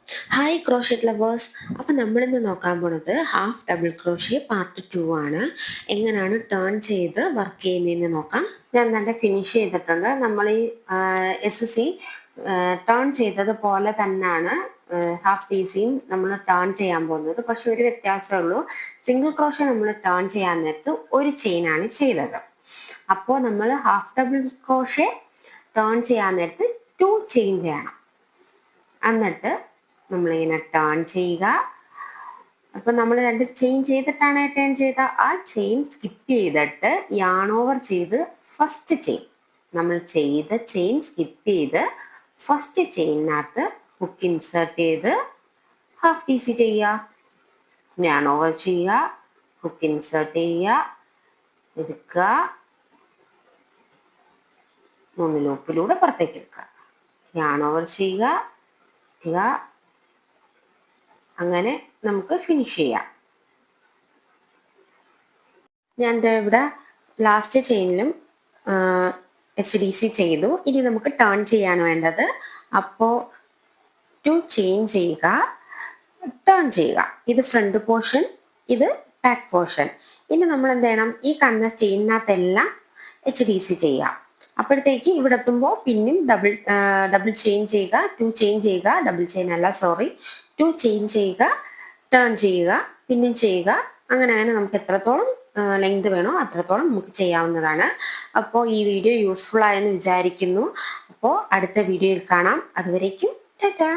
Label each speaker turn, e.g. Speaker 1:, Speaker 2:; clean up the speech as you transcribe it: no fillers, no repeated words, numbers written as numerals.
Speaker 1: Hi crochet lovers. അപ്പം നമ്മളിന്ന് നോക്കാൻ പോണത് ഹാഫ് ഡബിൾ ക്രോഷേ പാർട്ട് 2 ആണ്. എങ്ങനെയാണ് ടേൺ ചെയ്ത് വർക്ക് ചെയ്യുന്നതെന്ന് നോക്കാം. ഞാൻ നല്ല ഫിനിഷ് ചെയ്തിട്ടുണ്ട്. നമ്മൾ ഈ SC ടേൺ ചെയ്തതുപോലെ തന്നെയാണ് ഹാഫ് പീസിയും നമ്മൾ ടേൺ ചെയ്യാൻ പോകുന്നത്. പക്ഷെ ഒരു വ്യത്യാസമേ ഉള്ളൂ. സിംഗിൾ ക്രോഷേ നമ്മൾ ടേൺ ചെയ്യാൻ നേരത്ത് ഒരു ചെയിനാണ് ചെയ്തത്. അപ്പോൾ നമ്മൾ ഹാഫ് ഡബിൾ ക്രോഷേ ടേൺ ചെയ്യാൻ നേരത്ത് 2 ചെയിൻ ചെയ്യണം. എന്നിട്ട് നമ്മളിങ്ങനെ ടേൺ ചെയ്യുക. അപ്പം നമ്മൾ 2 ചെയിൻ ചെയ്തിട്ടാണ് ടേൺ ചെയ്ത ആ ചെയിൻ സ്കിപ്പ് ചെയ്തിട്ട് യാൺ ഓവർ ചെയ്ത് ഫസ്റ്റ് ചെയിൻ നമ്മൾ ചെയ്ത ചെയിൻ സ്കിപ്പ് ചെയ്ത് ഫസ്റ്റ് ചെയിനകത്ത് ഹുക്ക് ഇൻസേർട്ട് ചെയ്ത് ഹാഫ് പീസ് ചെയ്യുക, യാൺ ഓവർ ചെയ്യുക, ഹുക്ക് ഇൻസേർട്ട് ചെയ്യുക, എടുക്കുക, 3 ലൂപ്പിലൂടെ പുറത്തേക്ക് എടുക്കുക, യാൺ ഓവർ ചെയ്യുക, അങ്ങനെ നമുക്ക് ഫിനിഷ് ചെയ്യാം. ഞാൻ ഇവിടെ ലാസ്റ്റ് ചെയിനിലും HDC ചെയ്തു. ഇനി നമുക്ക് ടേൺ ചെയ്യാണ് വേണ്ടത്. അപ്പോൾ 2 ചെയിൻ ചെയ്യുക, ടേൺ ചെയ്യുക. ഇത് ഫ്രണ്ട് പോർഷൻ, ഇത് ബാക്ക് പോർഷൻ. ഇനി നമ്മൾ എന്ത് ചെയ്യണം, ഈ കാണുന്ന ചെയിനകത്തെല്ലാം HDC ചെയ്യുക. അപ്പോഴത്തേക്ക് ഇവിടെ എത്തുമ്പോൾ പിന്നും ഡബിൾ ചെയിൻ ചെയ്യുക, 2 ചെയിൻ ചെയ്യുക, ഡബിൾ ചെയിൻ അല്ല സോറി 2 ചെയിൻ ചെയ്യുക, ടേൺ ചെയ്യുക, പിന്നും ചെയ്യുക. അങ്ങനെ നമുക്ക് എത്രത്തോളം ലെങ്ത് വേണോ അത്രത്തോളം നമുക്ക് ചെയ്യാവുന്നതാണ്. അപ്പോൾ ഈ വീഡിയോ യൂസ്ഫുൾ ആയെന്ന് വിചാരിക്കുന്നു. അപ്പോൾ അടുത്ത വീഡിയോയിൽ കാണാം. അതുവരേക്കും ടാറ്റാ.